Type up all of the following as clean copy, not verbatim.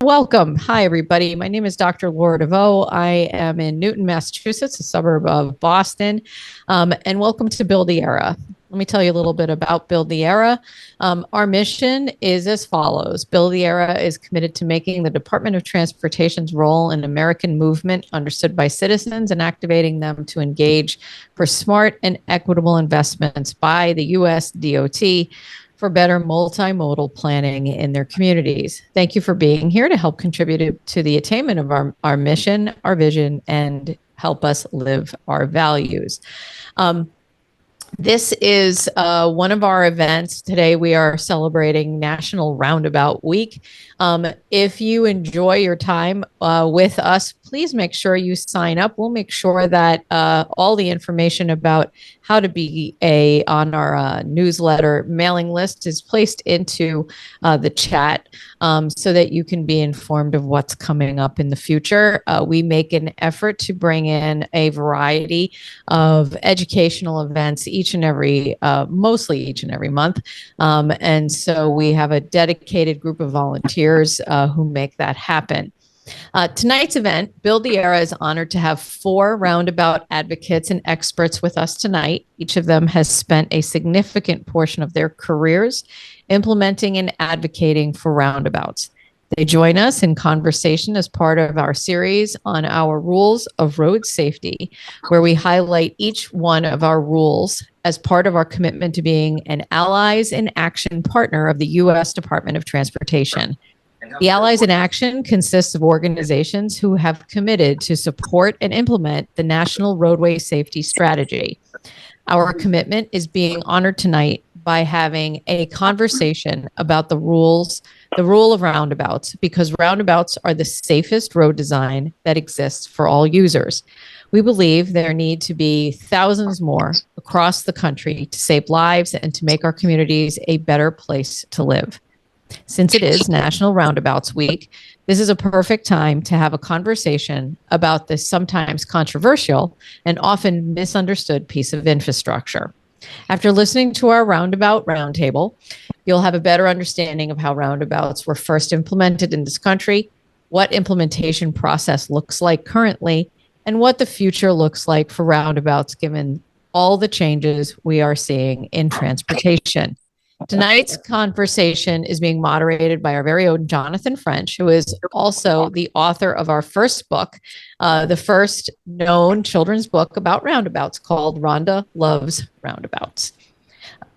Welcome. Hi, everybody. My name is Dr. Laura DeVoe. I am in Newton, Massachusetts, a suburb of Boston. And welcome to Build the Era. Let me tell you a little bit about Build the Era. Our mission is as follows. Build the Era is committed to making the Department of Transportation's role in American movement understood by citizens and activating them to engage for smart and equitable investments by the USDOT for better multimodal planning in their communities. Thank you for being here to help contribute to the attainment of our mission, our vision, and help us live our values. This is one of our events. Today we are celebrating National Roundabout Week. If you enjoy your time with us, please make sure you sign up. We'll make sure that all the information about how to be on our newsletter mailing list is placed into the chat so that you can be informed of what's coming up in the future. We make an effort to bring in a variety of educational events mostly each and every month. And so we have a dedicated group of volunteers who make that happen. Tonight's event, Build the Era, is honored to have 4 roundabout advocates and experts with us tonight. Each of them has spent a significant portion of their careers implementing and advocating for roundabouts. They join us in conversation as part of our series on our rules of road safety, where we highlight each one of our rules as part of our commitment to being an allies in action partner of the U.S. Department of Transportation. The Allies in Action consists of organizations who have committed to support and implement the National Roadway Safety Strategy. Our commitment is being honored tonight by having a conversation about the rule of roundabouts, because roundabouts are the safest road design that exists for all users. We believe there need to be thousands more across the country to save lives and to make our communities a better place to live. Since it is National Roundabouts Week, this is a perfect time to have a conversation about this sometimes controversial and often misunderstood piece of infrastructure. After listening to our Roundabout Roundtable, you'll have a better understanding of how roundabouts were first implemented in this country, what implementation process looks like currently, and what the future looks like for roundabouts given all the changes we are seeing in transportation. Tonight's conversation is being moderated by our very own Jonathan French, who is also the author of our first book, the first known children's book about roundabouts, called Ronda Loves Roundabouts,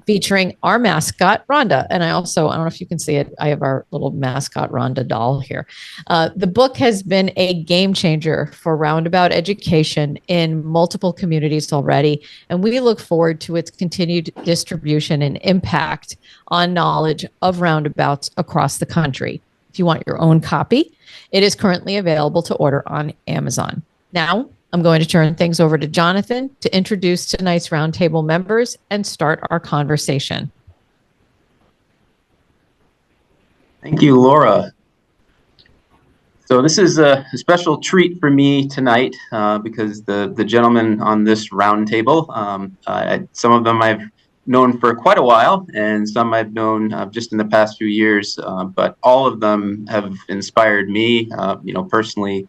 featuring our mascot, Ronda. And I don't know if you can see it, I have our little mascot, Ronda doll here. The book has been a game changer for roundabout education in multiple communities already, and we look forward to its continued distribution and impact on knowledge of roundabouts across the country. If you want your own copy, it is currently available to order on Amazon. Now, I'm going to turn things over to Jonathan to introduce tonight's roundtable members and start our conversation. Thank you, Laura. So this is a special treat for me tonight because the gentlemen on this roundtable, some of them I've known for quite a while, and some I've known just in the past few years, but all of them have inspired me, personally,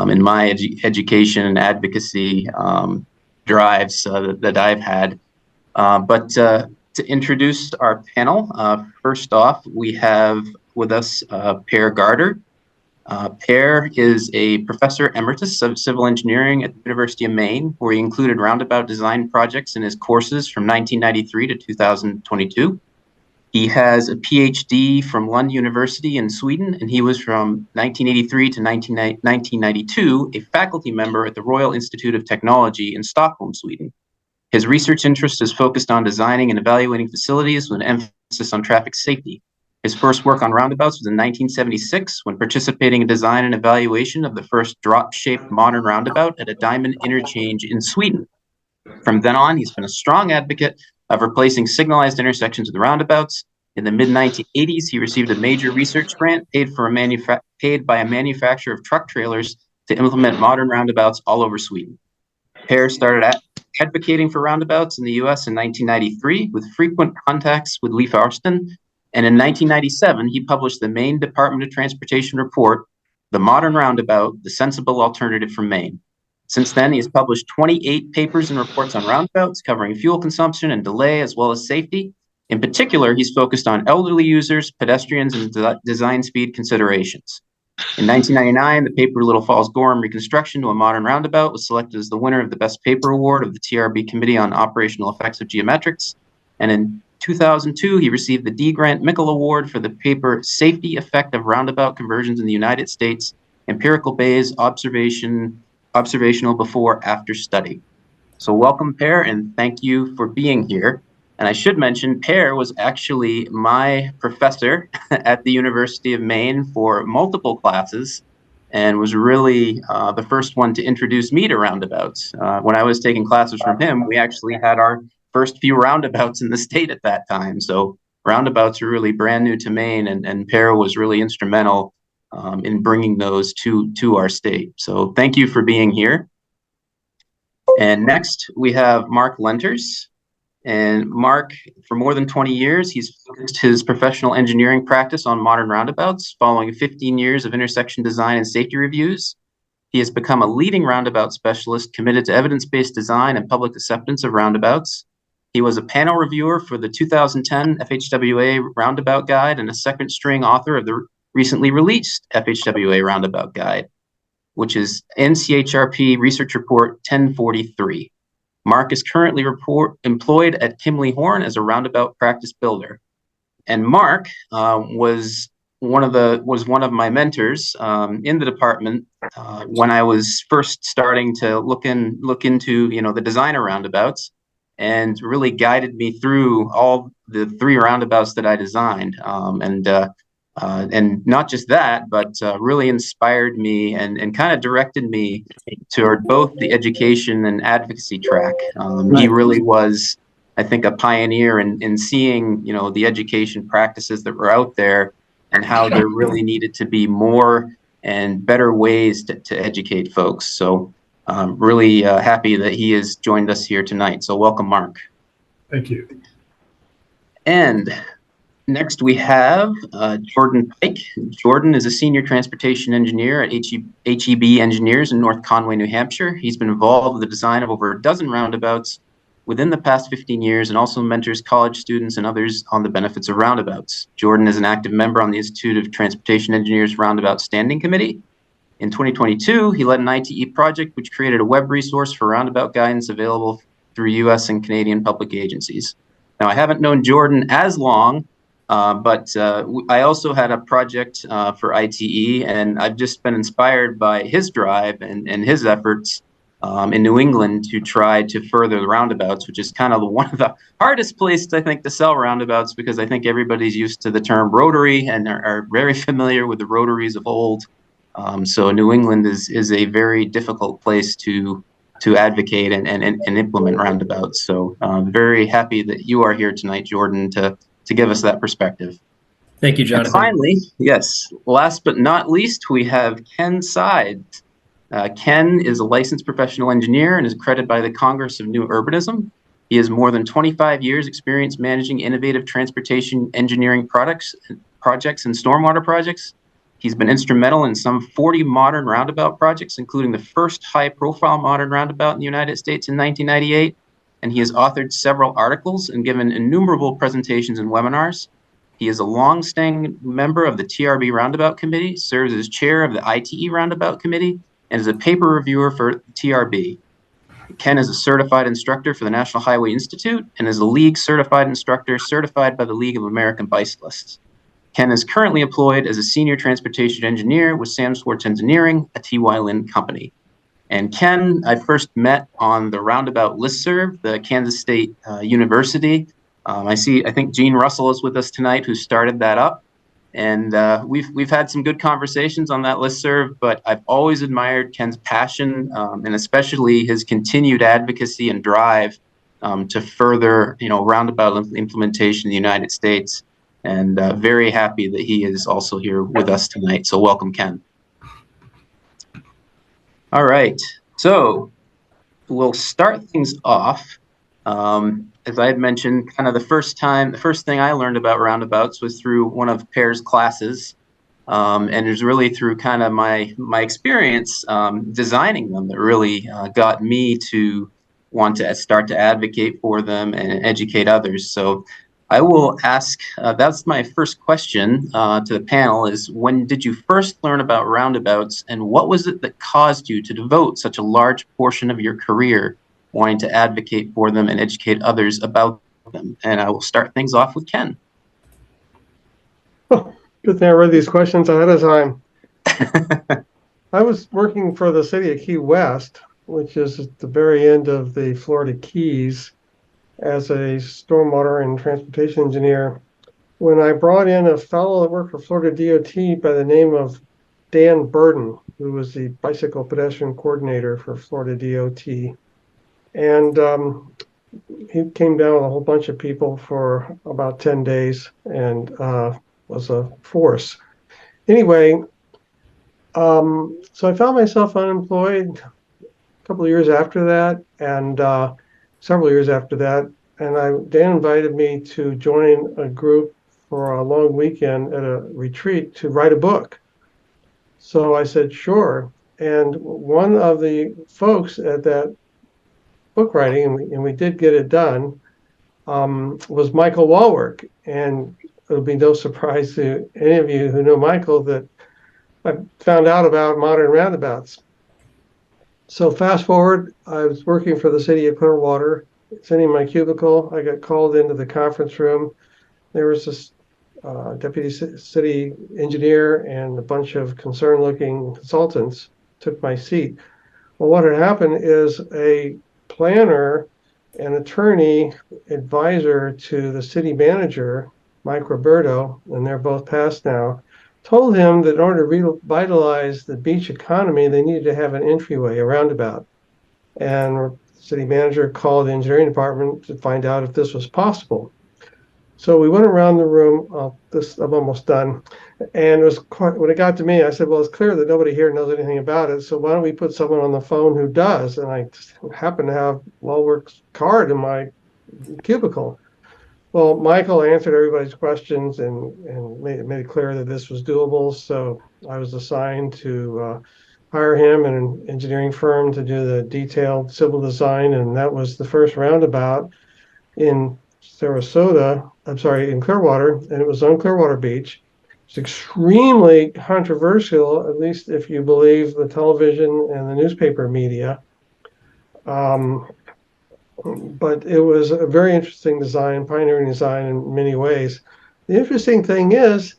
in my education and advocacy drives that I've had. But to introduce our panel, first off, we have with us Per Gårder. Per is a professor emeritus of civil engineering at the University of Maine, where he included roundabout design projects in his courses from 1993 to 2022. He has a PhD from Lund University in Sweden, and he was from 1983 to 1992 a faculty member at the Royal Institute of Technology in Stockholm, Sweden. His research interest is focused on designing and evaluating facilities with an emphasis on traffic safety. His first work on roundabouts was in 1976 when participating in design and evaluation of the first drop-shaped modern roundabout at a diamond interchange in Sweden. From then on, he's been a strong advocate of replacing signalized intersections with roundabouts. In the mid-1980s, he received a major research grant paid by a manufacturer of truck trailers to implement modern roundabouts all over Sweden. Per started advocating for roundabouts in the U.S. in 1993 with frequent contacts with Leif Arsten And in 1997, he published the Maine Department of Transportation report, The Modern Roundabout, the Sensible Alternative for Maine. Since then, he has published 28 papers and reports on roundabouts covering fuel consumption and delay, as well as safety. In particular, he's focused on elderly users, pedestrians, and design speed considerations. In 1999, the paper Little Falls Gorham Reconstruction to a Modern Roundabout was selected as the winner of the Best Paper Award of the TRB Committee on Operational Effects of Geometrics. And in 2002, he received the D. Grant Mickle Award for the paper Safety Effect of Roundabout Conversions in the United States, Empirical Bayes Observational Before-After Study. So welcome, Per, and thank you for being here. And I should mention, Per was actually my professor at the University of Maine for multiple classes and was really the first one to introduce me to roundabouts. When I was taking classes from him, we actually had our first few roundabouts in the state at that time. So roundabouts are really brand new to Maine, and Per was really instrumental in bringing those to our state. So thank you for being here. And next we have Mark Lenters. And Mark, for more than 20 years, he's focused his professional engineering practice on modern roundabouts, following 15 years of intersection design and safety reviews. He has become a leading roundabout specialist committed to evidence-based design and public acceptance of roundabouts. He was a panel reviewer for the 2010 FHWA Roundabout Guide and a second string author of the recently released FHWA Roundabout Guide, which is NCHRP Research Report 1043. Mark is currently employed at Kimley-Horn as a roundabout practice builder. And Mark was one of my mentors in the department when I was first starting to look into the design of roundabouts, and really guided me through all the 3 roundabouts that I designed. And not just that, but really inspired me and kind of directed me toward both the education and advocacy track. He really was, I think, a pioneer in seeing, the education practices that were out there and how there really needed to be more and better ways to educate folks. So I'm really happy that he has joined us here tonight. So welcome, Mark. Thank you. And next, we have Jordan Pike. Jordan is a senior transportation engineer at HEB Engineers in North Conway, New Hampshire. He's been involved with the design of over a dozen roundabouts within the past 15 years and also mentors college students and others on the benefits of roundabouts. Jordan is an active member on the Institute of Transportation Engineers Roundabout Standing Committee. In 2022, he led an ITE project which created a web resource for roundabout guidance available through U.S. and Canadian public agencies. Now, I haven't known Jordan as long, but I also had a project for ITE, and I've just been inspired by his drive and his efforts in New England to try to further the roundabouts, which is kind of one of the hardest places, I think, to sell roundabouts, because I think everybody's used to the term rotary and are very familiar with the rotaries of old. So New England is a very difficult place to advocate and implement roundabouts. So I'm very happy that you are here tonight, Jordan, to give us that perspective. Thank you, Jonathan. And finally, yes, last but not least, we have Ken Sides. Ken is a licensed professional engineer and is accredited by the Congress of New Urbanism. He has more than 25 years experience managing innovative transportation engineering projects and stormwater projects. He's been instrumental in some 40 modern roundabout projects, including the first high-profile modern roundabout in the United States in 1998. And he has authored several articles and given innumerable presentations and webinars. He is a long-standing member of the TRB Roundabout Committee, serves as chair of the ITE Roundabout Committee, and is a paper reviewer for TRB. Ken is a certified instructor for the National Highway Institute and is a league certified instructor certified by the League of American Bicyclists. Ken is currently employed as a senior transportation engineer with Sam Schwartz Engineering, a T.Y. Lin company. And Ken, I first met on the Roundabout listserv, the Kansas State University. I think Gene Russell is with us tonight, who started that up. And we've had some good conversations on that listserv, but I've always admired Ken's passion and especially his continued advocacy and drive to further, roundabout implementation in the United States. And very happy that he is also here with us tonight. So welcome, Ken. All right, so we'll start things off as I had mentioned, kind of the first thing I learned about roundabouts was through one of Pear's classes. And it was really through kind of my experience designing them that really got me to want to start to advocate for them and educate others. So I will ask, that's my first question to the panel, is when did you first learn about roundabouts, and what was it that caused you to devote such a large portion of your career wanting to advocate for them and educate others about them? And I will start things off with Ken. Good thing I read these questions ahead of time. I was working for the city of Key West, which is at the very end of the Florida Keys, as a stormwater and transportation engineer, when I brought in a fellow that worked for Florida DOT by the name of Dan Burden, who was the bicycle pedestrian coordinator for Florida DOT. And he came down with a whole bunch of people for about 10 days and was a force. Anyway, so I found myself unemployed a couple of years after that, and several years after that. And Dan invited me to join a group for a long weekend at a retreat to write a book. So I said, sure. And one of the folks at that book writing, and we did get it done, was Michael Walwork. And it'll be no surprise to any of you who know Michael that I found out about modern roundabouts. So fast forward, I was working for the city of Clearwater, sitting in my cubicle. I got called into the conference room. There was this deputy city engineer and a bunch of concerned-looking consultants took my seat. Well, what had happened is a planner, an attorney, advisor to the city manager, Mike Roberto, and they're both passed now, told him that in order to revitalize the beach economy, they needed to have an entryway, a roundabout. And the city manager called the engineering department to find out if this was possible. So we went around the room. I'm almost done. And when it got to me, I said, well, it's clear that nobody here knows anything about it. So why don't we put someone on the phone who does? And I just happen to have Walwork's card in my cubicle. Well, Michael answered everybody's questions and made it clear that this was doable. So I was assigned to hire him and an engineering firm to do the detailed civil design. And that was the first roundabout in in Clearwater, and it was on Clearwater Beach. It's extremely controversial, at least if you believe the television and the newspaper media. But it was a very interesting design, pioneering design in many ways. The interesting thing is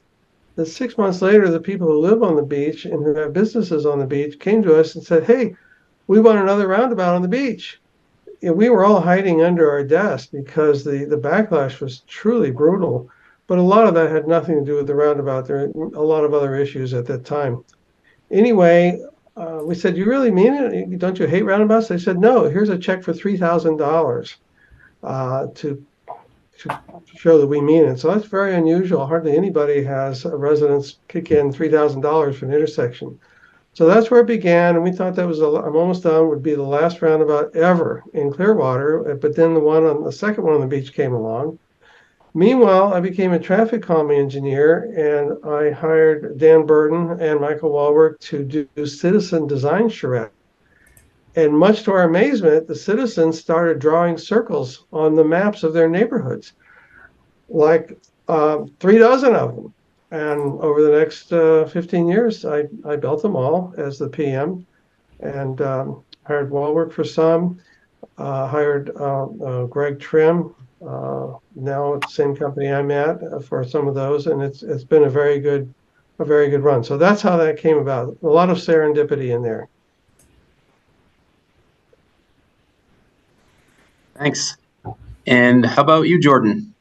that 6 months later, the people who live on the beach and who have businesses on the beach came to us and said, hey, we want another roundabout on the beach. And we were all hiding under our desk because the backlash was truly brutal. But a lot of that had nothing to do with the roundabout. There were a lot of other issues at that time. Anyway, we said, you really mean it? Don't you hate roundabouts? They said, no, here's a check for $3,000 to show that we mean it. So that's very unusual. Hardly anybody has residents kick in $3,000 for an intersection. So that's where it began, and we thought that was, I'm almost done, would be the last roundabout ever in Clearwater, but then the second one on the beach came along. Meanwhile, I became a traffic calming engineer, and I hired Dan Burden and Michael Walwork to do citizen design charrette. And much to our amazement, the citizens started drawing circles on the maps of their neighborhoods, like 3 dozen of them. And over the next 15 years, I built them all as the PM, and hired Walwork for some, hired Greg Trim, now at the same company I'm at, for some of those, and it's been a very good run. So that's how that came about. A lot of serendipity in there. Thanks. And how about you, Jordan?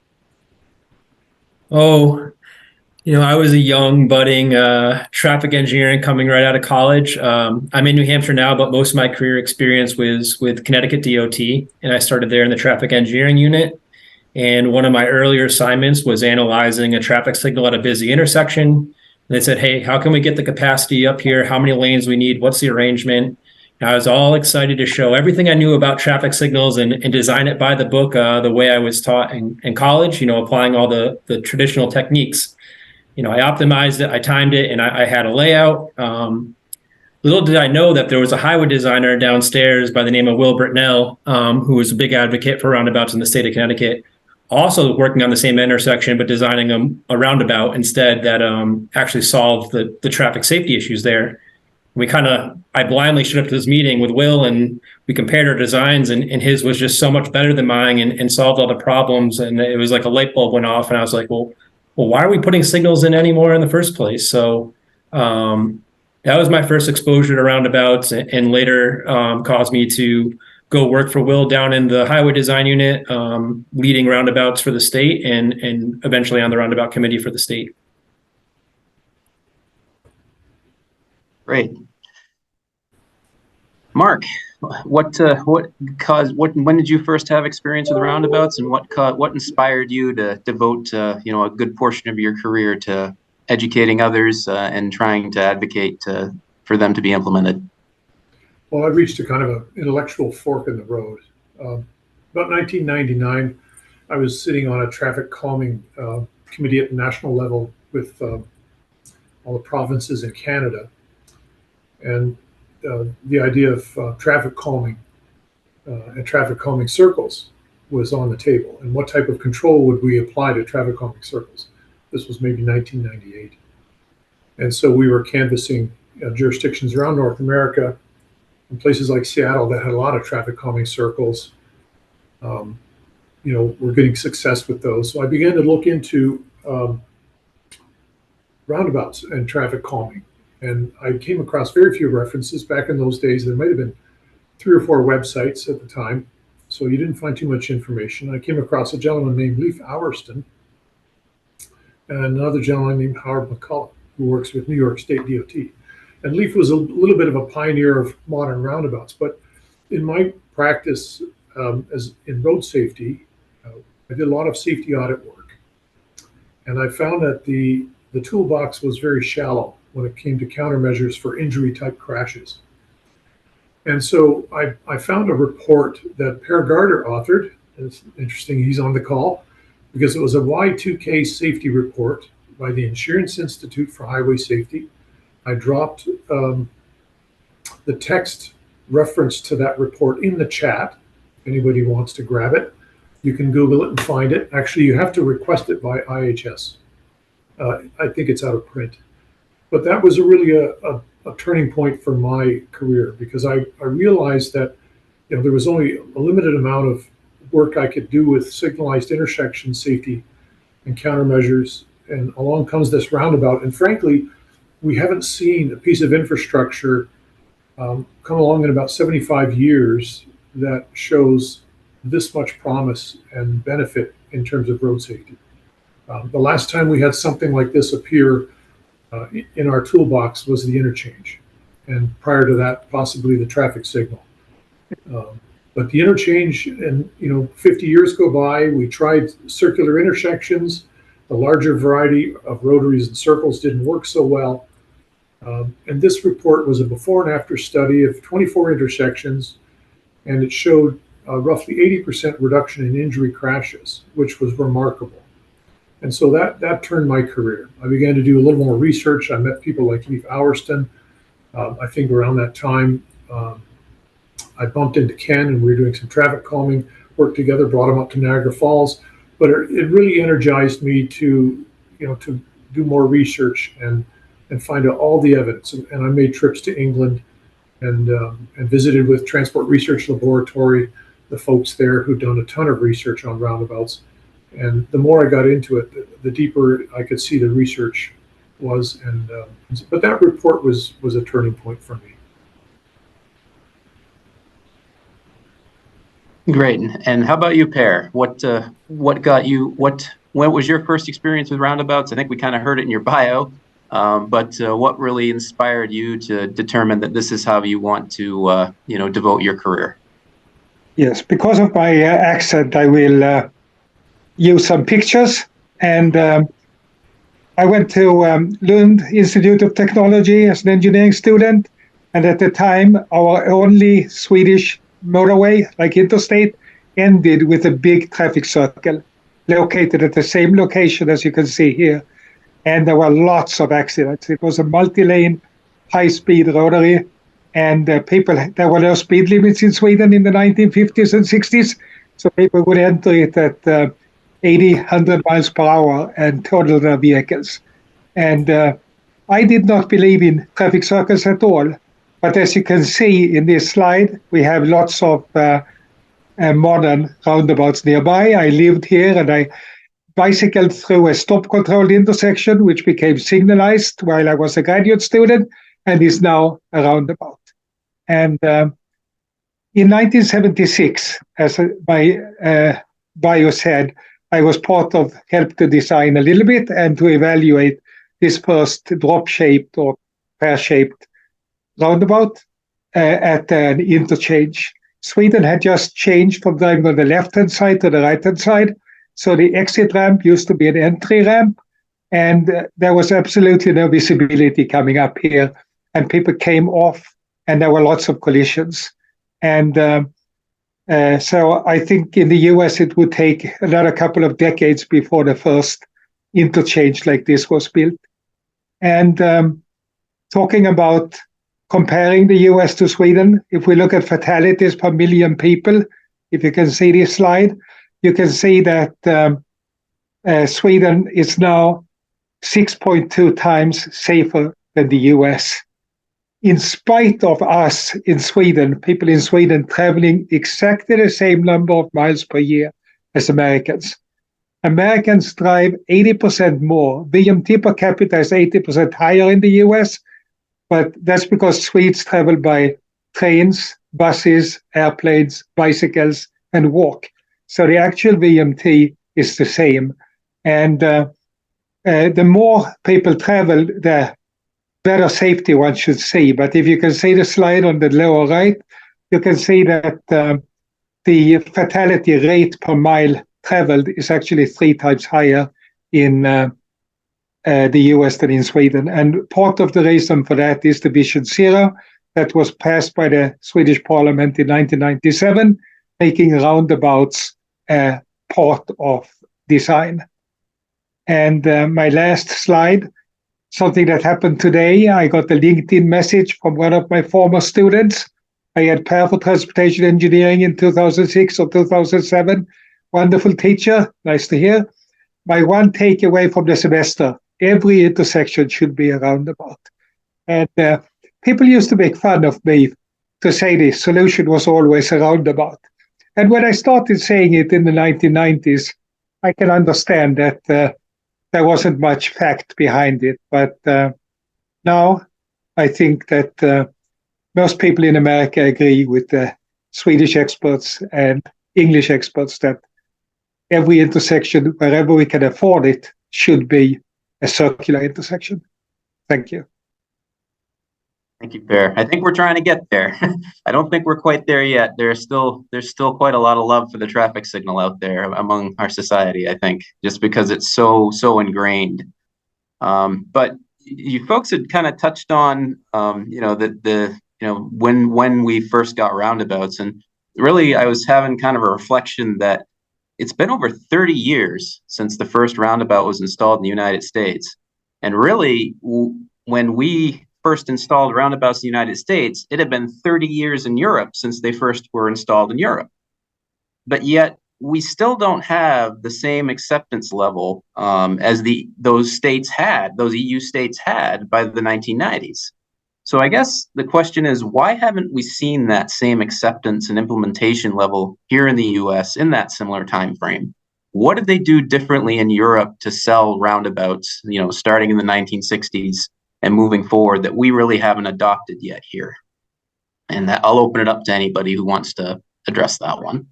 Oh, I was a young, budding traffic engineer coming right out of college. I'm in New Hampshire now, but most of my career experience was with Connecticut DOT, and I started there in the traffic engineering unit. And one of my earlier assignments was analyzing a traffic signal at a busy intersection. And they said, hey, how can we get the capacity up here? How many lanes we need? What's the arrangement? I was all excited to show everything I knew about traffic signals and design it by the book, the way I was taught in college, applying all the traditional techniques. I optimized it, I timed it, and I had a layout. Little did I know that there was a highway designer downstairs by the name of Will Britnell, who was a big advocate for roundabouts in the state of Connecticut, also working on the same intersection, but designing a roundabout instead that actually solved the traffic safety issues there. I blindly showed up to this meeting with Will, and we compared our designs, and his was just so much better than mine and solved all the problems. And it was like a light bulb went off, and I was like, well, why are we putting signals in anymore in the first place? So that was my first exposure to roundabouts, and later caused me to go work for Will down in the highway design unit, leading roundabouts for the state, and eventually on the roundabout committee for the state. Great. Mark, when did you first have experience with roundabouts, and what inspired you to devote a good portion of your career to educating others and trying to advocate for them to be implemented? Well, I reached a kind of an intellectual fork in the road. About 1999, I was sitting on a traffic calming committee at the national level with all the provinces in Canada. And the idea of traffic calming and traffic calming circles was on the table. And what type of control would we apply to traffic calming circles? This was maybe 1998. And so we were canvassing jurisdictions around North America, in places like Seattle that had a lot of traffic calming circles. We're getting success with those. So I began to look into roundabouts and traffic calming. And I came across very few references. Back in those days, there might have been 3 or 4 websites at the time, so you didn't find too much information. I came across a gentleman named Leif Auerston and another gentleman named Howard McCullough, who works with New York State DOT. And Leif was a little bit of a pioneer of modern roundabouts, but in my practice as in road safety, I did a lot of safety audit work. And I found that the toolbox was very shallow when it came to countermeasures for injury-type crashes. And so I found a report that Per Gårder authored. It's interesting he's on the call, because it was a Y2K safety report by the Insurance Institute for Highway Safety. I dropped the text reference to that report in the chat. If anybody wants to grab it, you can Google it and find it. Actually, you have to request it by IHS. I think it's out of print. But that was really a turning point for my career, because I realized that there was only a limited amount of work I could do with signalized intersection safety and countermeasures. And along comes this roundabout. And frankly, we haven't seen a piece of infrastructure come along in about 75 years that shows this much promise and benefit in terms of road safety. The last time we had something like this appear in our toolbox was the interchange, and prior to that, possibly the traffic signal. But the interchange, and 50 years go by, we tried circular intersections. The larger variety of rotaries and circles didn't work so well. And this report was a before and after study of 24 intersections, and it showed roughly 80% reduction in injury crashes, which was remarkable. And so that turned my career. I began to do a little more research. I met people like Leif Auerston. I think around that time, I bumped into Ken, and we were doing some traffic calming work together, brought him up to Niagara Falls. But it really energized me to do more research and find out all the evidence. And I made trips to England and visited with Transport Research Laboratory, the folks there who'd done a ton of research on roundabouts. And the more I got into it, the deeper I could see the research was. But that report was a turning point for me. Great. And how about you, Per? What was your first experience with roundabouts? I think we kind of heard it in your bio, but what really inspired you to determine that this is how you want to, devote your career? Yes, because of my accent, I will use some pictures. And I went to Lund Institute of Technology as an engineering student. And at the time, our only Swedish motorway, like interstate, ended with a big traffic circle located at the same location as you can see here. And there were lots of accidents. It was a multi-lane, high-speed rotary, and there were no speed limits in Sweden in the 1950s and 60s, so people would enter it at 80, 100 miles per hour and total their vehicles. And I did not believe in traffic circles at all. But as you can see in this slide, we have lots of modern roundabouts nearby. I lived here and I bicycled through a stop-controlled intersection, which became signalized while I was a graduate student and is now a roundabout. And in 1976, as my bio said, I was part of help to design a little bit and to evaluate this first drop-shaped or pear-shaped roundabout at an interchange. Sweden had just changed from driving on the left-hand side to the right-hand side. So the exit ramp used to be an entry ramp, and there was absolutely no visibility coming up here. And people came off, and there were lots of collisions. And so I think in the US, it would take another couple of decades before the first interchange like this was built. And talking about comparing the US to Sweden, if we look at fatalities per million people, if you can see this slide, you can see that Sweden is now 6.2 times safer than the US. In spite of us in Sweden, people in Sweden traveling exactly the same number of miles per year as Americans. Americans drive 80% more. VMT per capita is 80% higher in the US, but that's because Swedes travel by trains, buses, airplanes, bicycles, and walk. So the actual VMT is the same. And the more people travel, the better safety one should see. But if you can see the slide on the lower right, you can see that the fatality rate per mile traveled is actually 3 times higher in the US than in Sweden. And part of the reason for that is the Vision Zero that was passed by the Swedish Parliament in 1997, making roundabouts part of design. And my last slide, something that happened today, I got a LinkedIn message from one of my former students. I had pair for transportation engineering in 2006 or 2007. Wonderful teacher, nice to hear. My one takeaway from the semester, every intersection should be a roundabout. And people used to make fun of me to say the solution was always a roundabout. And when I started saying it in the 1990s, I can understand that there wasn't much fact behind it. But now I think that most people in America agree with the Swedish experts and English experts that every intersection, wherever we can afford it, should be a circular intersection. Thank you. Thank you, Per. I think we're trying to get there. I don't think we're quite there yet. There's still quite a lot of love for the traffic signal out there among our society, I think, just because it's so ingrained. But you folks had kind of touched on, when we first got roundabouts, and really I was having kind of a reflection that it's been over 30 years since the first roundabout was installed in the United States. And really, when we first installed roundabouts in the United States, it had been 30 years in Europe since they first were installed in Europe. But yet, we still don't have the same acceptance level as those EU states had by the 1990s. So I guess the question is, why haven't we seen that same acceptance and implementation level here in the US in that similar time frame? What did they do differently in Europe to sell roundabouts, starting in the 1960s and moving forward, that we really haven't adopted yet here? And I'll open it up to anybody who wants to address that one.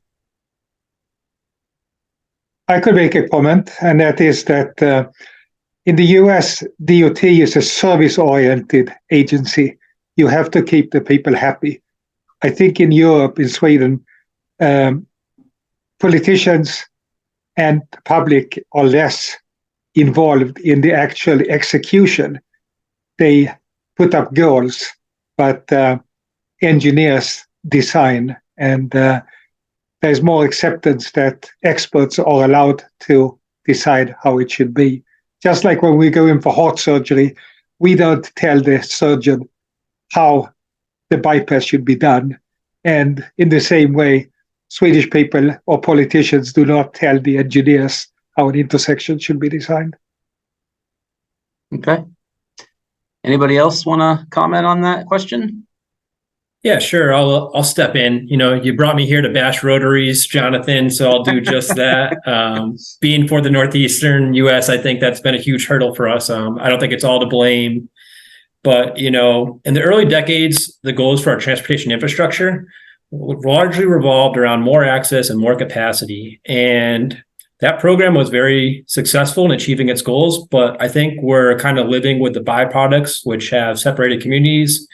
I could make a comment, and that is that in the US, DOT is a service-oriented agency. You have to keep the people happy. I think in Europe, in Sweden, politicians and the public are less involved in the actual execution. They put up goals but engineers design, and there's more acceptance that experts are allowed to decide how it should be. Just like when we go in for heart surgery, we don't tell the surgeon how the bypass should be done. And in the same way, Swedish people or politicians do not tell the engineers how an intersection should be designed. Okay. Anybody else want to comment on that question? Yeah, sure. I'll step in. You brought me here to bash rotaries, Jonathan, so I'll do just that. Being for the Northeastern U.S., I think that's been a huge hurdle for us. I don't think it's all to blame, but in the early decades, the goals for our transportation infrastructure largely revolved around more access and more capacity. And that program was very successful in achieving its goals, but I think we're kind of living with the byproducts, which have separated communities,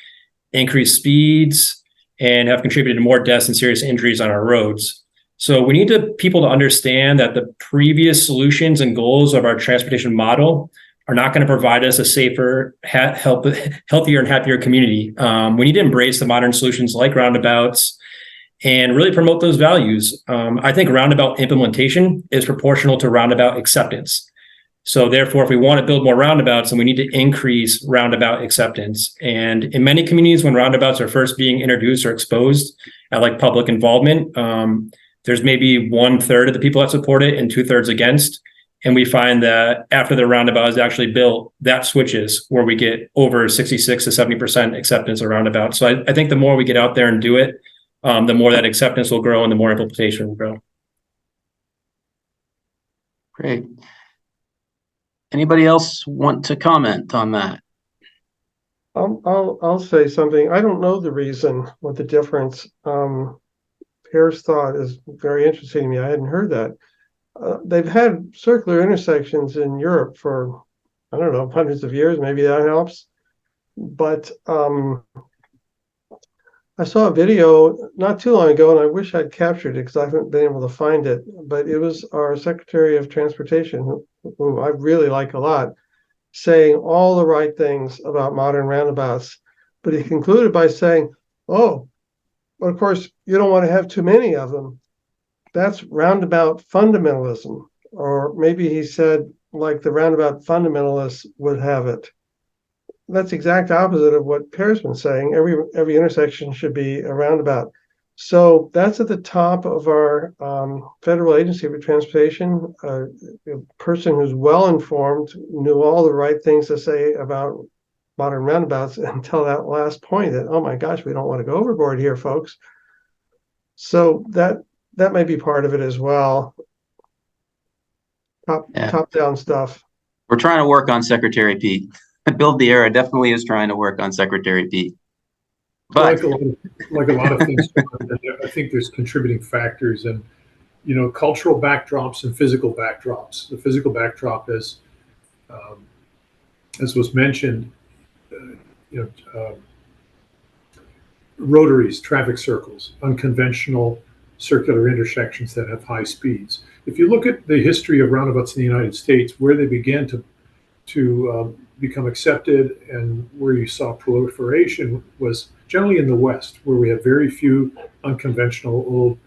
increased speeds, and have contributed to more deaths and serious injuries on our roads. So we need people to understand that the previous solutions and goals of our transportation model are not going to provide us a safer, healthier, and happier community. We need to embrace the modern solutions like roundabouts and really promote those values. I think roundabout implementation is proportional to roundabout acceptance. So therefore, if we want to build more roundabouts, then we need to increase roundabout acceptance. And in many communities, when roundabouts are first being introduced or exposed at like public involvement, there's maybe 1/3 of the people that support it and 2/3 against. And we find that after the roundabout is actually built, that switches where we get over 66 to 70% acceptance of roundabout. So I think the more we get out there and do it, the more that acceptance will grow and the more implementation will grow. Great. Anybody else want to comment on that? I'll say something. I don't know the reason, what the difference. Pear's thought is very interesting to me. I hadn't heard that. They've had circular intersections in Europe for, I don't know, hundreds of years. Maybe that helps. But I saw a video not too long ago, and I wish I'd captured it because I haven't been able to find it. But it was our Secretary of Transportation, who I really like a lot, saying all the right things about modern roundabouts. But he concluded by saying, oh, well, of course, you don't want to have too many of them. That's roundabout fundamentalism. Or maybe he said, like the roundabout fundamentalists would have it. That's the exact opposite of what Pear's been saying. Every intersection should be a roundabout. So that's at the top of our Federal Agency for Transportation. A person who's well-informed, knew all the right things to say about modern roundabouts until that last point that, oh my gosh, we don't want to go overboard here, folks. So that may be part of it as well. Top-down stuff. We're trying to work on Secretary Pete. Build the Era definitely is trying to work on Secretary Pete. But like a lot of things, I think there's contributing factors and, cultural backdrops and physical backdrops. The physical backdrop is, as was mentioned, rotaries, traffic circles, unconventional circular intersections that have high speeds. If you look at the history of roundabouts in the United States, where they began to become accepted and where you saw proliferation was generally in the West, where we have very few unconventional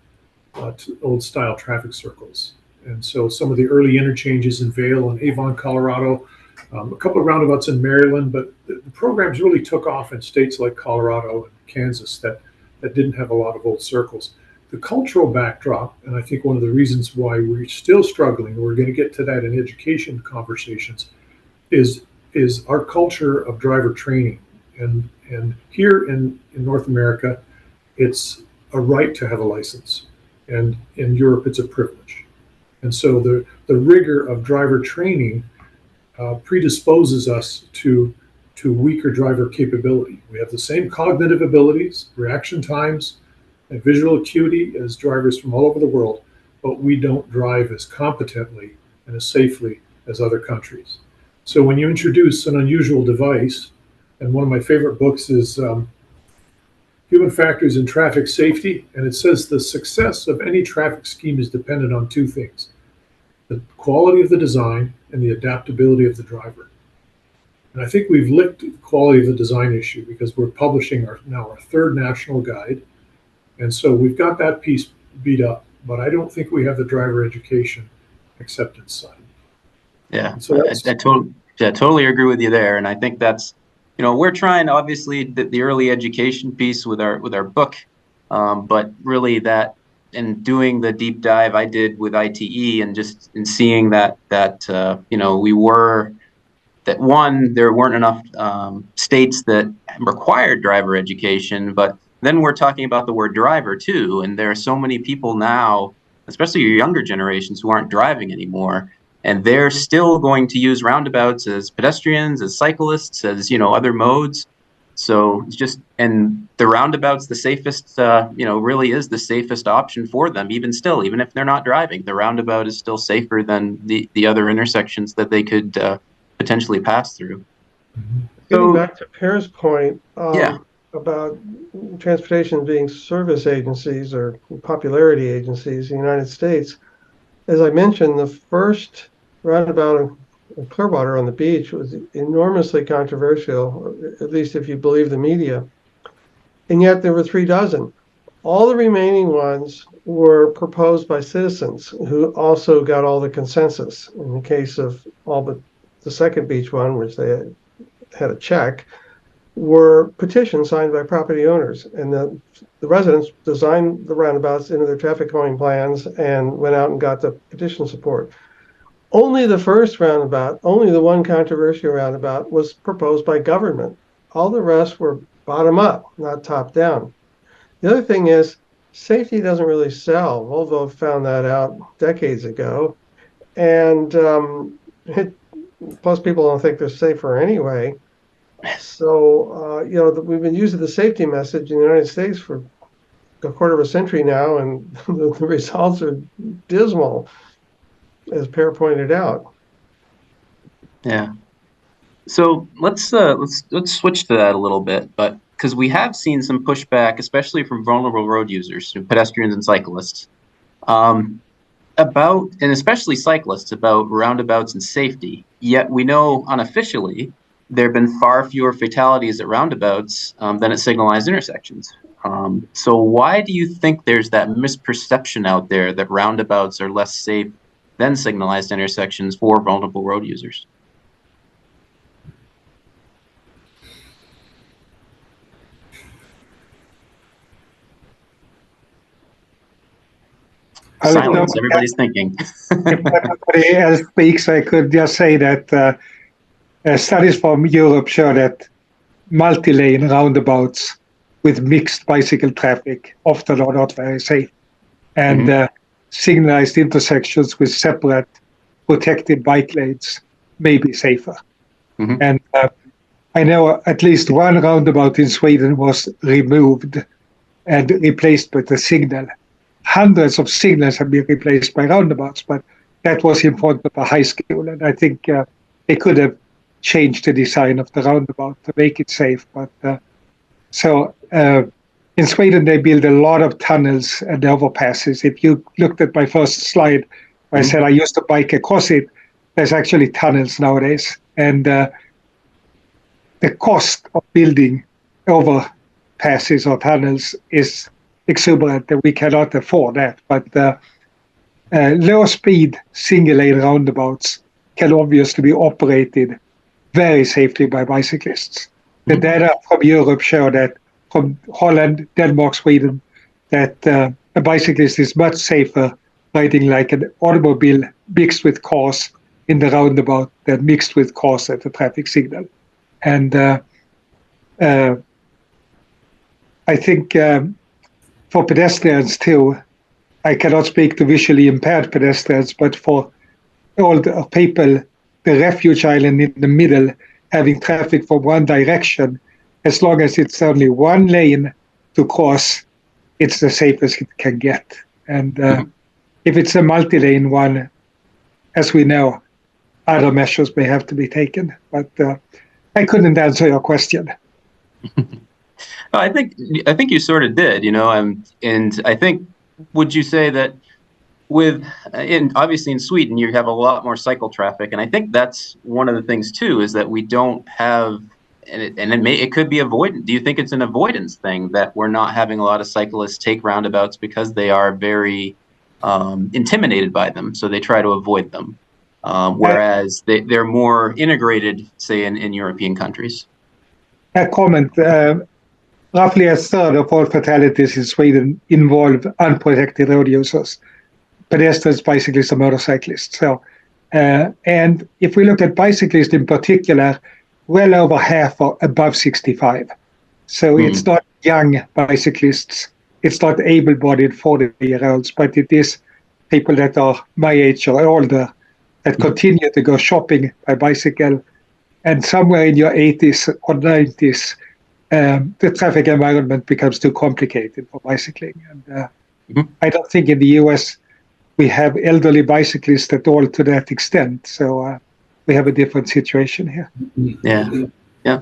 old style traffic circles. And so some of the early interchanges in Vail and Avon, Colorado, a couple of roundabouts in Maryland, but the programs really took off in states like Colorado and Kansas that didn't have a lot of old circles. The cultural backdrop, and I think one of the reasons why we're still struggling, we're going to get to that in education conversations, is our culture of driver training. And here in North America, it's a right to have a license. And in Europe, it's a privilege. And so the rigor of driver training predisposes us to weaker driver capability. We have the same cognitive abilities, reaction times, and visual acuity as drivers from all over the world, but we don't drive as competently and as safely as other countries. So when you introduce an unusual device, and one of my favorite books is Human Factors in Traffic Safety, and it says the success of any traffic scheme is dependent on two things: the quality of the design and the adaptability of the driver. And I think we've licked the quality of the design issue because we're publishing our third national guide. And so we've got that piece beat up, but I don't think we have the driver education acceptance side. Yeah, So I totally agree with you there. And I think that's, we're trying, obviously, the early education piece with our book, but really that, and doing the deep dive I did with ITE, and just in seeing that there weren't enough states that required driver education, but then we're talking about the word driver too, and there are so many people now, especially your younger generations, who aren't driving anymore, and they're still going to use roundabouts as pedestrians, as cyclists, as other modes. So and the roundabout's the safest, really is the safest option for them. Even if they're not driving, the roundabout is still safer than the other intersections that they could potentially pass through. Getting back to Per's point Yeah. about transportation being service agencies or popularity agencies in the United States, as I mentioned, the first roundabout in Clearwater on the beach was enormously controversial, at least if you believe the media. And yet there were 3 dozen. All the remaining ones were proposed by citizens who also got all the consensus. In the case of all but the second beach one, which they had a check, were petitions signed by property owners. And the residents designed the roundabouts into their traffic calming plans and went out and got the petition support. Only the first roundabout, only the one controversial roundabout, was proposed by government. All the rest were bottom up, not top down. The other thing is, safety doesn't really sell. Volvo found that out decades ago. And plus people don't think they're safer anyway. So, we've been using the safety message in the United States for a quarter of a century now, and the results are dismal, as Per pointed out. Yeah. So let's switch to that a little bit, but because we have seen some pushback, especially from vulnerable road users, pedestrians and cyclists, and especially cyclists, about roundabouts and safety. Yet we know unofficially there have been far fewer fatalities at roundabouts than at signalized intersections. So why do you think there's that misperception out there that roundabouts are less safe than signalized intersections for vulnerable road users? Silence. Everybody's thinking. If everybody else speaks, I could just say that studies from Europe show that multi-lane roundabouts with mixed bicycle traffic often are not very safe. And signalized intersections with separate protected bike lanes may be safer. And I know at least one roundabout in Sweden was removed and replaced with a signal. Hundreds of signals have been replaced by roundabouts, but that was in front of a high school. And I think they could have changed the design of the roundabout to make it safe. But in Sweden, they build a lot of tunnels and overpasses. If you looked at my first slide, where I said I used to bike across it, there's actually tunnels nowadays. And the cost of building overpasses or tunnels is exuberant, and we cannot afford that. But low-speed single-lane roundabouts can obviously be operated very safely by bicyclists. The data from Europe show that, from Holland, Denmark, Sweden, that a bicyclist is much safer riding like an automobile mixed with cars in the roundabout than mixed with cars at the traffic signal. And I think for pedestrians too, I cannot speak to visually impaired pedestrians, but for all the people, the refuge island in the middle, having traffic from one direction, as long as it's only one lane to cross, it's the safest it can get. And if it's a multi-lane one, as we know, other measures may have to be taken. But I couldn't answer your question. I think you sort of did, and I think, would you say that obviously in Sweden, you have a lot more cycle traffic, and I think that's one of the things too, is that we don't have, it could be avoidant. Do you think it's an avoidance thing that we're not having a lot of cyclists take roundabouts because they are very intimidated by them, so they try to avoid them, whereas they're more integrated, say, in European countries? A comment. Roughly a third of all fatalities in Sweden involve unprotected road users, pedestrians, bicyclists, and motorcyclists. So, and if we look at bicyclists in particular, well over half are above 65. So it's not young bicyclists, it's not able-bodied 40-year-olds, but it is people that are my age or older that continue to go shopping by bicycle. And somewhere in your 80s or 90s, the traffic environment becomes too complicated for bicycling. And I don't think in the US we have elderly bicyclists at all to that extent. So we have a different situation here. Yeah.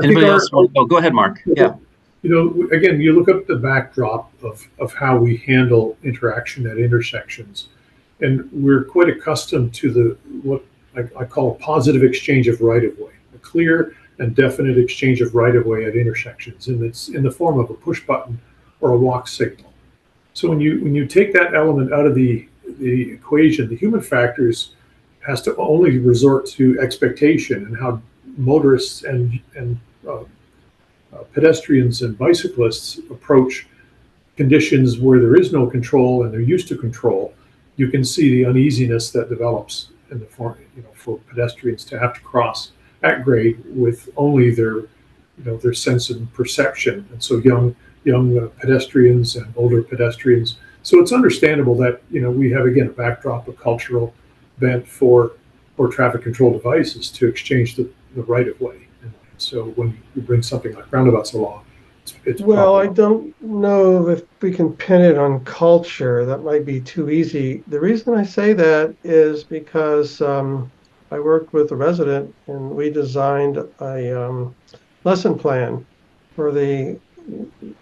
Anybody else? Go ahead, Mark. Yeah. Again, you look up the backdrop of how we handle interaction at intersections, and we're quite accustomed to what I call a positive exchange of right-of-way, a clear and definite exchange of right-of-way at intersections, and it's in the form of a push button or a walk signal. So when you take that element out of the equation, the human factors has to only resort to expectation and how motorists and pedestrians and bicyclists approach conditions where there is no control and they're used to control. You can see the uneasiness that develops in the form, for pedestrians to have to cross at grade with only their sense and perception. And so young pedestrians and older pedestrians. So it's understandable that we have, again, a backdrop of cultural bent for traffic control devices to exchange the right of way. And so when you bring something like roundabouts along, it's well, I don't know if we can pin it on culture. That might be too easy. The reason I say that is because I worked with a resident and we designed a lesson plan for the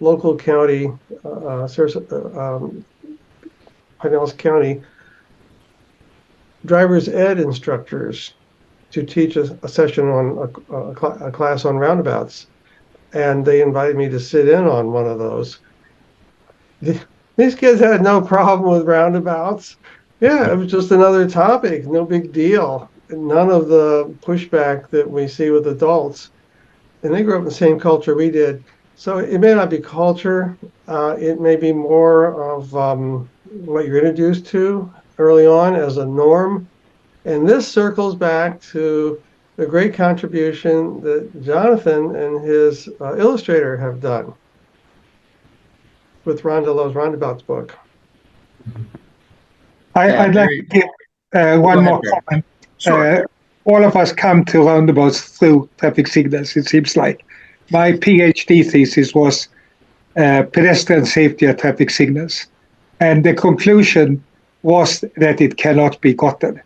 local county, Pinellas County driver's ed instructors to teach a session on a class on roundabouts. And they invited me to sit in on one of those. These kids had no problem with roundabouts. Yeah, it was just another topic, no big deal. None of the pushback that we see with adults. And they grew up in the same culture we did. So it may not be culture. It may be more of what you're introduced to early on as a norm. And this circles back to the great contribution that Jonathan and his illustrator have done with Ronda Loves Roundabouts book. I'd like to give one more comment. Sure. All of us come to roundabouts through traffic signals, it seems like. My PhD thesis was pedestrian safety at traffic signals. And the conclusion was that it cannot be gotten.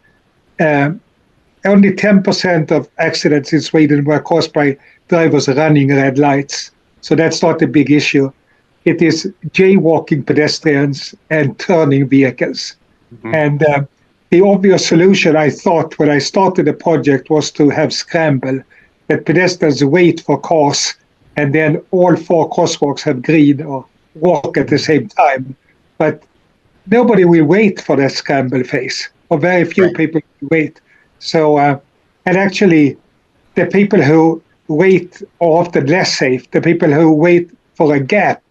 Only 10% of accidents in Sweden were caused by drivers running red lights. So that's not a big issue. It is jaywalking pedestrians and turning vehicles. Mm-hmm. And the obvious solution, I thought, when I started the project was to have scramble, that pedestrians wait for cars and then all 4 crosswalks have green or walk at the same time. But nobody will wait for that scramble phase, or very few people will wait. So, and actually, the people who wait are often less safe. The people who wait for a gap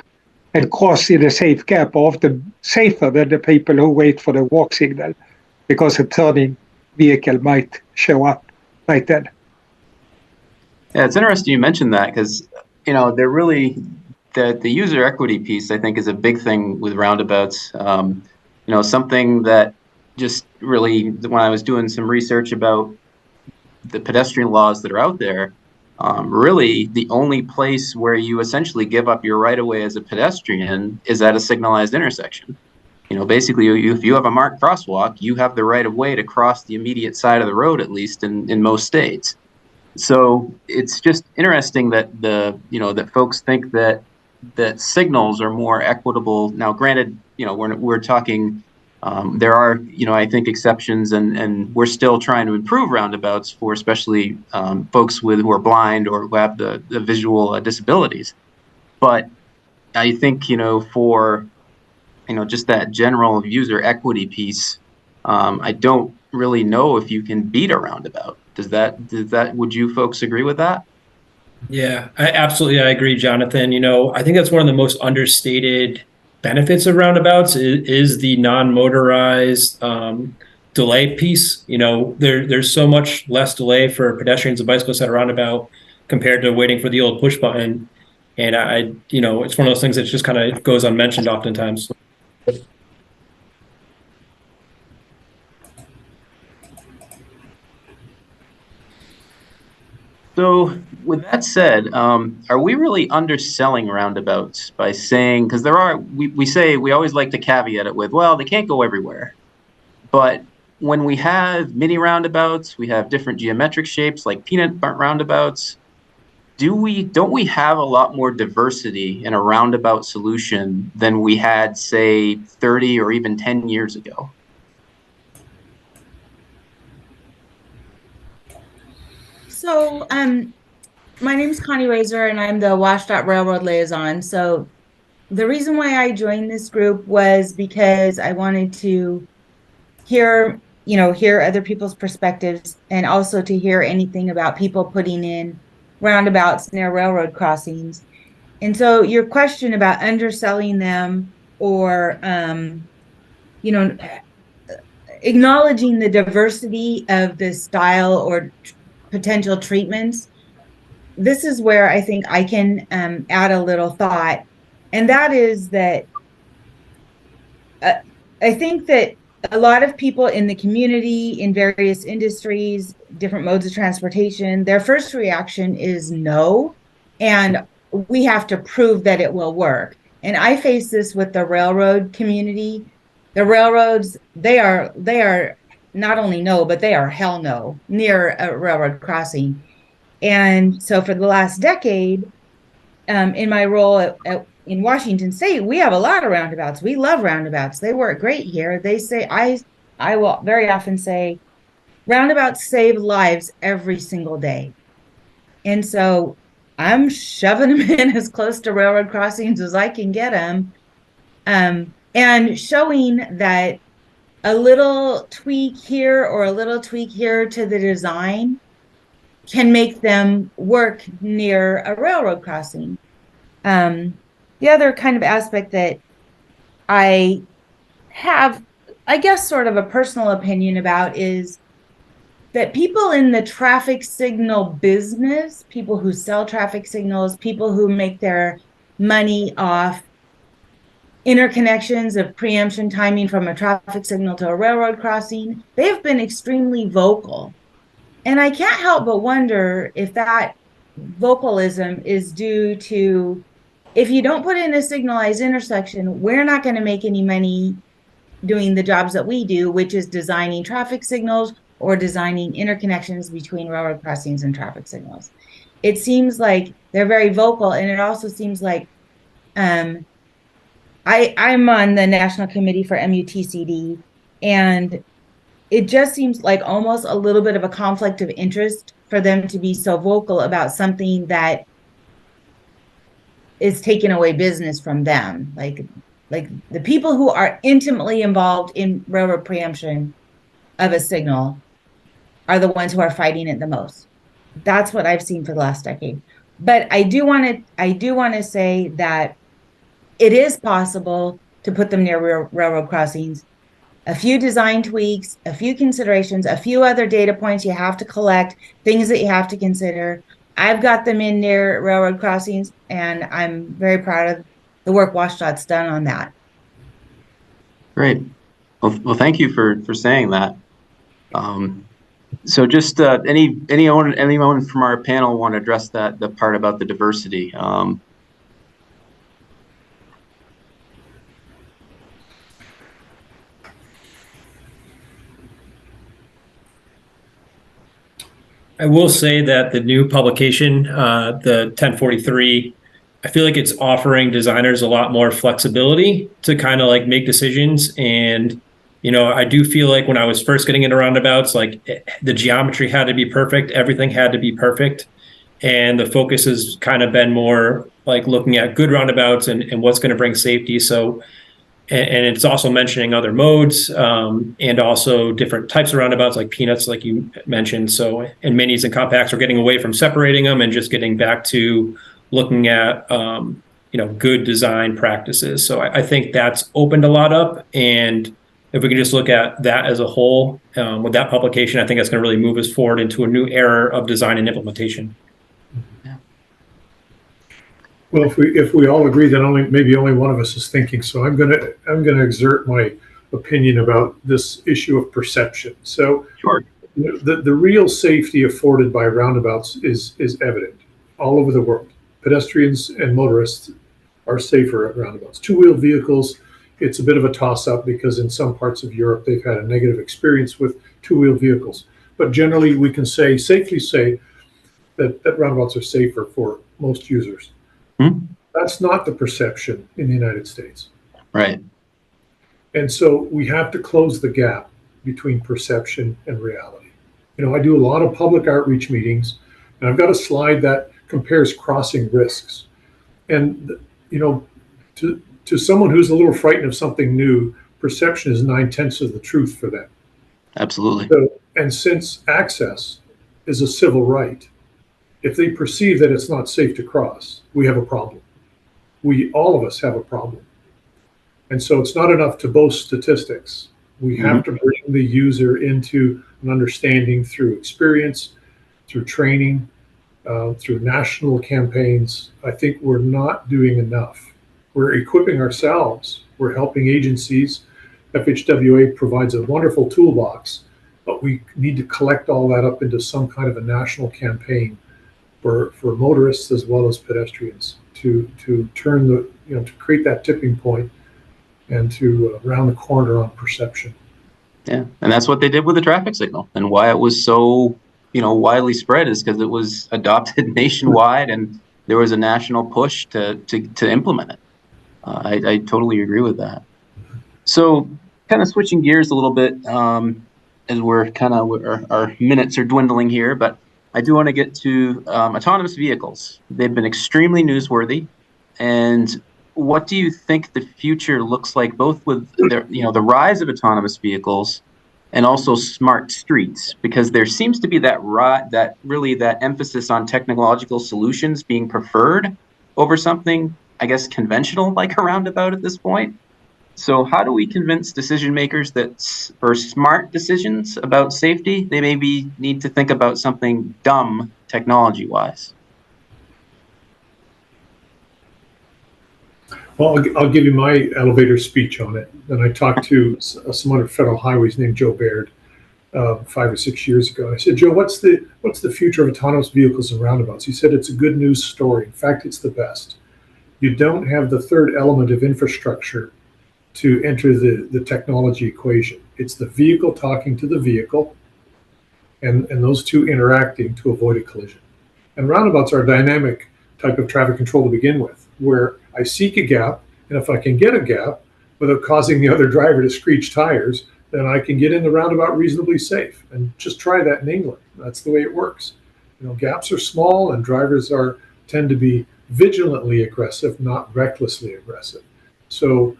and cross in a safe gap are often safer than the people who wait for the walk signal, because a turning vehicle might show up right then. Yeah, it's interesting you mentioned that, because they're really the user equity piece, I think, is a big thing with roundabouts. Something that just really, when I was doing some research about the pedestrian laws that are out there, really the only place where you essentially give up your right of way as a pedestrian is at a signalized intersection. Basically, if you have a marked crosswalk, you have the right of way to cross the immediate side of the road, at least in most states. So it's just interesting that that folks think that signals are more equitable. Now, granted, we're talking There are, I think exceptions, and we're still trying to improve roundabouts for especially folks who are blind or who have the visual disabilities. But I think, for, just that general user equity piece, I don't really know if you can beat a roundabout. Would you folks agree with that? Yeah, I agree, Jonathan. I think that's one of the most understated benefits of roundabouts is the non-motorized delay piece. There's so much less delay for pedestrians and bicyclists at a roundabout compared to waiting for the old push button. And it's one of those things that just kind of goes unmentioned oftentimes. So with that said, are we really underselling roundabouts by saying, because we always like to caveat it with, well, they can't go everywhere. But when we have mini roundabouts, we have different geometric shapes like peanut roundabouts. Don't we have a lot more diversity in a roundabout solution than we had, say, 30 or even 10 years ago? So, my name is Connie Razor, and I'm the WSDOT Railroad Liaison. So, the reason why I joined this group was because I wanted to hear other people's perspectives, and also to hear anything about people putting in roundabouts near railroad crossings. And so, your question about underselling them or, acknowledging the diversity of the style or potential treatments, this is where I think I can add a little thought, and that is that I think that a lot of people in the community, in various industries, different modes of transportation, their first reaction is no, and we have to prove that it will work. And I face this with the railroad community. The railroads, they are not only no, but they are hell no near a railroad crossing. And so for the last decade, in my role in Washington State, we have a lot of roundabouts. We love roundabouts. They work great here. They say, I will very often say, roundabouts save lives every single day. And so I'm shoving them in as close to railroad crossings as I can get them, and showing that a little tweak here or a little tweak here to the design can make them work near a railroad crossing. The other kind of aspect that I have, I guess, sort of a personal opinion about is that people in the traffic signal business, people who sell traffic signals, people who make their money off interconnections of preemption timing from a traffic signal to a railroad crossing, they have been extremely vocal. And I can't help but wonder if that vocalism is due to, if you don't put in a signalized intersection, we're not going to make any money doing the jobs that we do, which is designing traffic signals or designing interconnections between railroad crossings and traffic signals. It seems like they're very vocal, and it also seems like I'm on the National Committee for MUTCD, and it just seems like almost a little bit of a conflict of interest for them to be so vocal about something that is taking away business from them. Like the people who are intimately involved in railroad preemption of a signal are the ones who are fighting it the most. That's what I've seen for the last decade. But I do want to say that it is possible to put them near railroad crossings. A few design tweaks, a few considerations, a few other data points you have to collect, things that you have to consider. I've got them in near railroad crossings, and I'm very proud of the work WSDOT's done on that. Great. Well, thank you for saying that. So just anyone from our panel want to address the part about the diversity? I will say that the new publication, the 1043, I feel like it's offering designers a lot more flexibility to kind of like make decisions. And, I do feel like when I was first getting into roundabouts, like the geometry had to be perfect. Everything had to be perfect. And the focus has kind of been more like looking at good roundabouts and what's going to bring safety. So, and it's also mentioning other modes and also different types of roundabouts like peanuts, like you mentioned. So, and minis and compacts are getting away from separating them and just getting back to looking at, good design practices. So I think that's opened a lot up. And if we can just look at that as a whole with that publication, I think that's going to really move us forward into a new era of design and implementation. Well, if we all agree that maybe only one of us is thinking, so I'm gonna exert my opinion about this issue of perception. So, Sure. The real safety afforded by roundabouts is evident all over the world. Pedestrians and motorists are safer at roundabouts. Two-wheeled vehicles, it's a bit of a toss-up because in some parts of Europe they've had a negative experience with two-wheeled vehicles. But generally, we can safely say that roundabouts are safer for most users. That's not the perception in the United States. Right. And so we have to close the gap between perception and reality. I do a lot of public outreach meetings, and I've got a slide that compares crossing risks. And, to someone who's a little frightened of something new, perception is 9/10 of the truth for them. Absolutely. So, and since access is a civil right, if they perceive that it's not safe to cross, we have a problem. All of us have a problem. And so it's not enough to boast statistics. We have to bring the user into an understanding through experience, through training, through national campaigns. I think we're not doing enough. We're equipping ourselves. We're helping agencies. FHWA provides a wonderful toolbox, but we need to collect all that up into some kind of a national campaign for motorists as well as pedestrians to turn to create that tipping point and to round the corner on perception. Yeah, and that's what they did with the traffic signal, and why it was so widely spread is because it was adopted nationwide, and there was a national push to implement it. I totally agree with that. So, kind of switching gears a little bit as our minutes are dwindling here, but I do want to get to autonomous vehicles. They've been extremely newsworthy. And what do you think the future looks like, both with the rise of autonomous vehicles and also smart streets? Because there seems to be that emphasis on technological solutions being preferred over something, I guess, conventional like a roundabout at this point. So how do we convince decision makers that for smart decisions about safety, they maybe need to think about something dumb technology-wise? Well, I'll give you my elevator speech on it. And I talked to someone at Federal Highways named Joe Baird 5 or 6 years ago. I said, Joe, what's the future of autonomous vehicles and roundabouts? He said, it's a good news story. In fact, it's the best. You don't have the third element of infrastructure to enter the technology equation. It's the vehicle talking to the vehicle and those two interacting to avoid a collision. And roundabouts are a dynamic type of traffic control to begin with, where I seek a gap, and if I can get a gap without causing the other driver to screech tires, then I can get in the roundabout reasonably safe. And just try that in England. That's the way it works. Gaps are small, and drivers tend to be vigilantly aggressive, not recklessly aggressive. So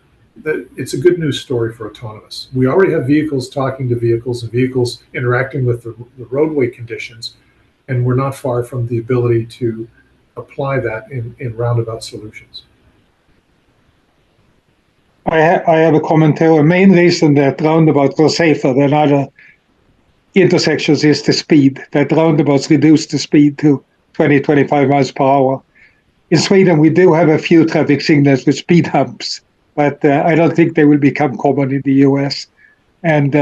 it's a good news story for autonomous. We already have vehicles talking to vehicles and vehicles interacting with the roadway conditions, and we're not far from the ability to apply that in roundabout solutions. I have a comment here. A main reason that roundabouts are safer than other intersections is the speed, that roundabouts reduce the speed to 20-25 miles per hour. In Sweden, we do have a few traffic signals with speed humps, but I don't think they will become common in the US. And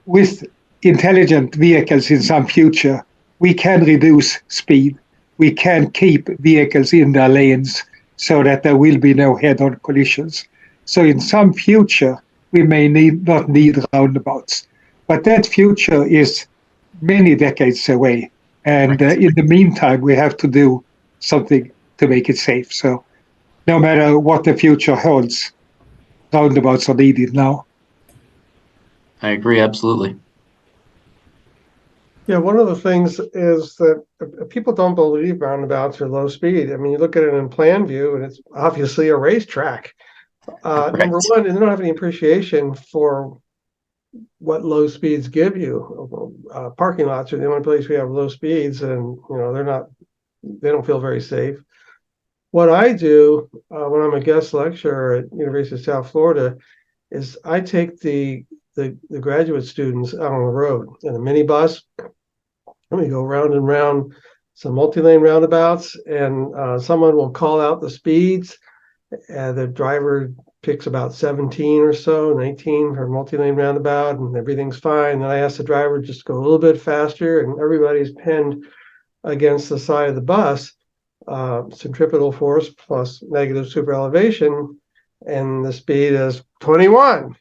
with intelligent vehicles in some future, we can reduce speed. We can keep vehicles in their lanes so that there will be no head-on collisions. So in some future, we may not need roundabouts. But that future is many decades away. And in the meantime, we have to do something to make it safe. So no matter what the future holds, roundabouts are needed now. I agree, absolutely. Yeah, one of the things is that people don't believe roundabouts are low speed. I mean, you look at it in plan view, and it's obviously a racetrack. Number one, and they don't have any appreciation for what low speeds give you. Parking lots are the only place we have low speeds, and they don't feel very safe. What I do when I'm a guest lecturer at University of South Florida is I take the graduate students out on the road in a minibus. And we go round and round some multi-lane roundabouts, and someone will call out the speeds. The driver picks about 17 or so, 19 for a multi-lane roundabout, and everything's fine. Then I ask the driver just go a little bit faster, and everybody's pinned against the side of the bus, centripetal force plus negative super elevation, and the speed is 21.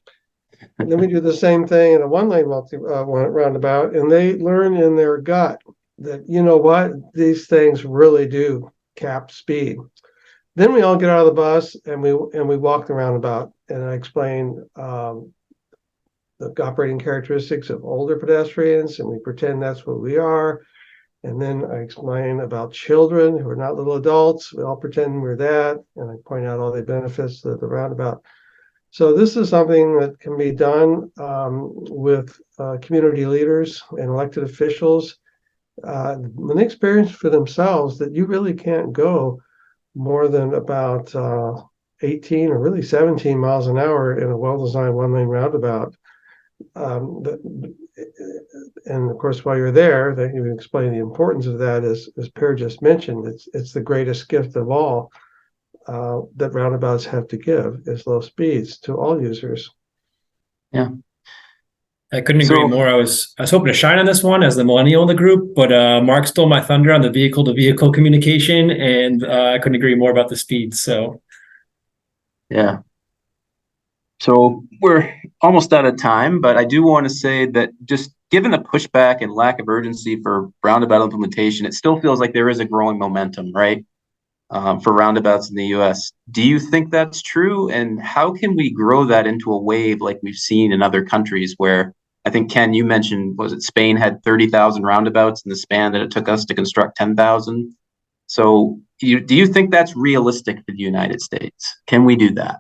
And then we do the same thing in a one-lane roundabout, and they learn in their gut that, you know what, these things really do cap speed. Then we all get out of the bus and we walk the roundabout, and I explain the operating characteristics of older pedestrians, and we pretend that's what we are. And then I explain about children who are not little adults. We all pretend we're that, and I point out all the benefits of the roundabout. So this is something that can be done with community leaders and elected officials when they experience for themselves that you really can't go more than about 18 or really 17 miles an hour in a well-designed one-lane roundabout. And of course, while you're there, they even explain the importance of that, as Per just mentioned. It's the greatest gift of all that roundabouts have to give, is low speeds to all users. Yeah, I couldn't agree more. I was hoping to shine on this one as the millennial in the group, but Mark stole my thunder on the vehicle-to-vehicle communication, and I couldn't agree more about the speed. So, yeah. So we're almost out of time, but I do want to say that just given the pushback and lack of urgency for roundabout implementation, it still feels like there is a growing momentum, right, for roundabouts in the U.S. Do you think that's true? And how can we grow that into a wave like we've seen in other countries where, I think, Ken, you mentioned, was it Spain had 30,000 roundabouts in the span that it took us to construct 10,000? So do you think that's realistic for the United States? Can we do that?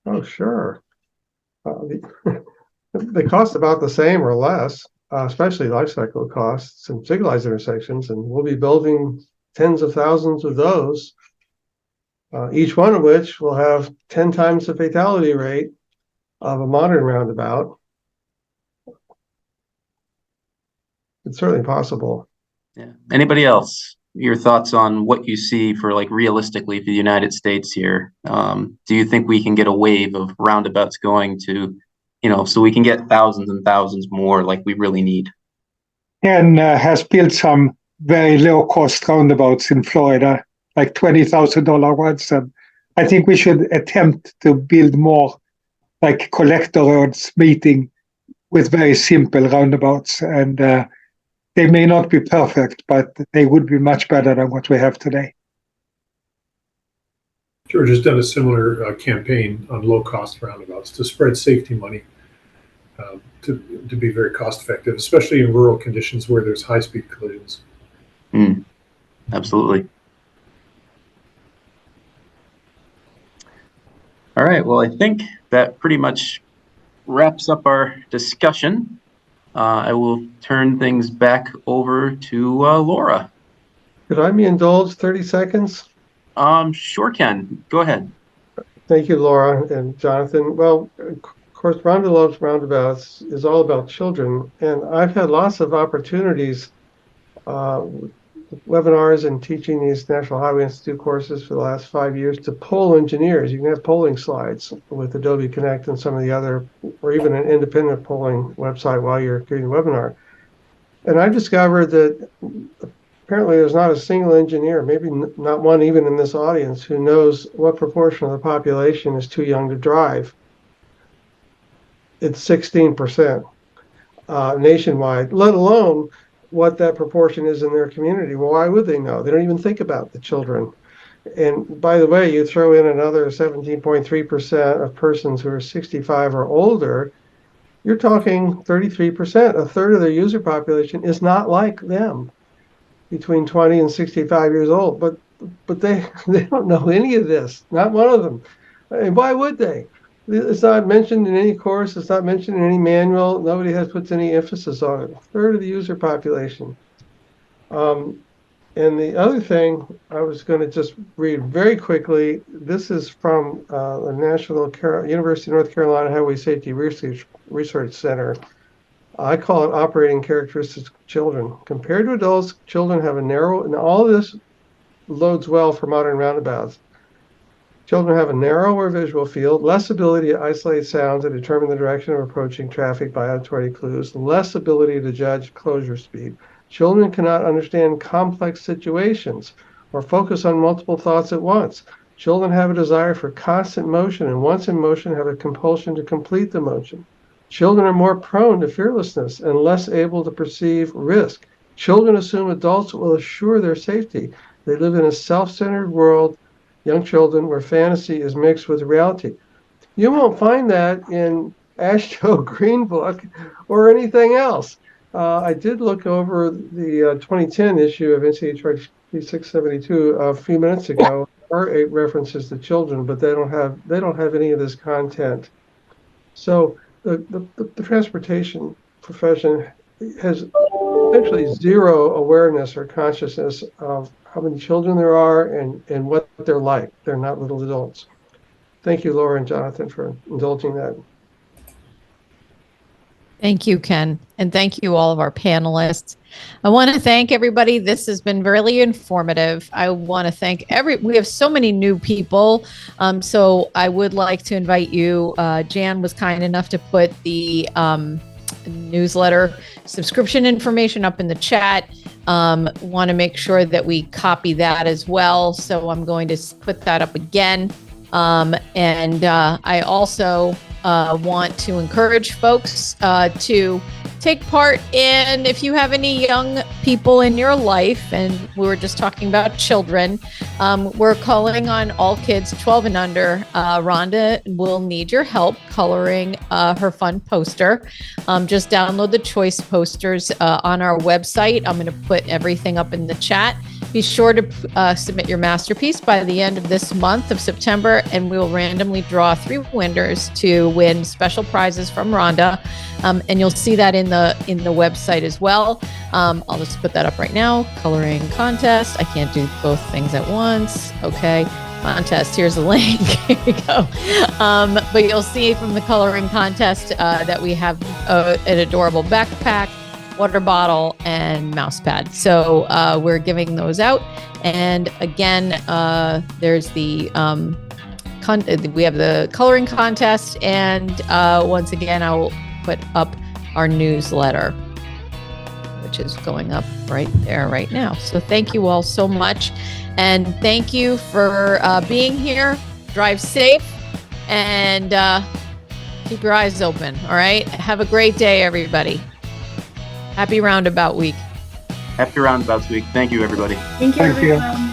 Oh, sure. They cost about the same or less, especially life cycle costs and signalized intersections, and we'll be building tens of thousands of those, each one of which will have 10 times the fatality rate of a modern roundabout. It's certainly possible. Yeah. Anybody else? Your thoughts on what you see for, like, realistically for the United States here? Do you think we can get a wave of roundabouts going to, so we can get thousands and thousands more like we really need? And has built some very low-cost roundabouts in Florida, like $20,000 ones. And I think we should attempt to build more like collector roads meeting with very simple roundabouts. And they may not be perfect, but they would be much better than what we have today. George has done a similar campaign on low-cost roundabouts to spread safety money to be very cost-effective, especially in rural conditions where there's high-speed collisions. Absolutely. All right. Well, I think that pretty much wraps up our discussion. I will turn things back over to Laura. Could I be indulged 30 seconds? Sure, Ken. Go ahead. Thank you, Laura and Jonathan. Well, of course, Ronda Loves Roundabouts is all about children, and I've had lots of opportunities, webinars and teaching these National Highway Institute courses for the last 5 years to poll engineers. You can have polling slides with Adobe Connect and some of the other, or even an independent polling website while you're doing the webinar. And I've discovered that apparently there's not a single engineer, maybe not one even in this audience, who knows what proportion of the population is too young to drive. It's 16% nationwide, let alone what that proportion is in their community. Well, why would they know? They don't even think about the children. And by the way, you throw in another 17.3% of persons who are 65 or older, you're talking 33%. A third of their user population is not like them, between 20 and 65 years old. But they don't know any of this, not one of them. And why would they? It's not mentioned in any course. It's not mentioned in any manual. Nobody puts any emphasis on it. A third of the user population. And the other thing I was going to just read very quickly. This is from the University of North Carolina Highway Safety Research Center. I call it operating characteristics of children. Compared to adults, children have a narrow, and all this loads well for modern roundabouts. Children have a narrower visual field, less ability to isolate sounds and determine the direction of approaching traffic by auditory clues, less ability to judge closure speed. Children cannot understand complex situations or focus on multiple thoughts at once. Children have a desire for constant motion, and once in motion have a compulsion to complete the motion. Children are more prone to fearlessness and less able to perceive risk. Children assume adults will assure their safety. They live in a self-centered world, young children, where fantasy is mixed with reality. You won't find that in AASHTO Green Book or anything else. I did look over the 2010 issue of NCHR 672 a few minutes ago. There are 8 references to children, but they don't have any of this content. So the transportation profession has essentially zero awareness or consciousness of how many children there are and what they're like. They're not little adults. Thank you, Laura and Jonathan, for indulging that. Thank you, Ken. And thank you, all of our panelists. I want to thank everybody. This has been really informative. I want to thank we have so many new people. So I would like to invite you. Jan was kind enough to put the newsletter subscription information up in the chat. Want to make sure that we copy that as well. So I'm going to put that up again. And I also want to encourage folks to take part in, if you have any young people in your life, and we were just talking about children, we're calling on all kids 12 and under. Rhonda will need your help coloring her fun poster. Just download the choice posters on our website. I'm going to put everything up in the chat. Be sure to submit your masterpiece by the end of this month of September, and we will randomly draw 3 winners to win special prizes from Rhonda. And you'll see that in the website as well. I'll just put that up right now. Coloring contest. I can't do both things at once. Okay. Contest. Here's the link. Here we go. But you'll see from the coloring contest that we have an adorable backpack, water bottle, and mouse pad. So we're giving those out. And again, there's the we have the coloring contest, and once again, I will put up our newsletter, which is going up right there right now. So thank you all so much, and thank you for being here. Drive safe and keep your eyes open. All right. Have a great day, everybody. Happy Roundabout Week. Happy Roundabouts Week. Thank you, everybody. Thank you, everyone.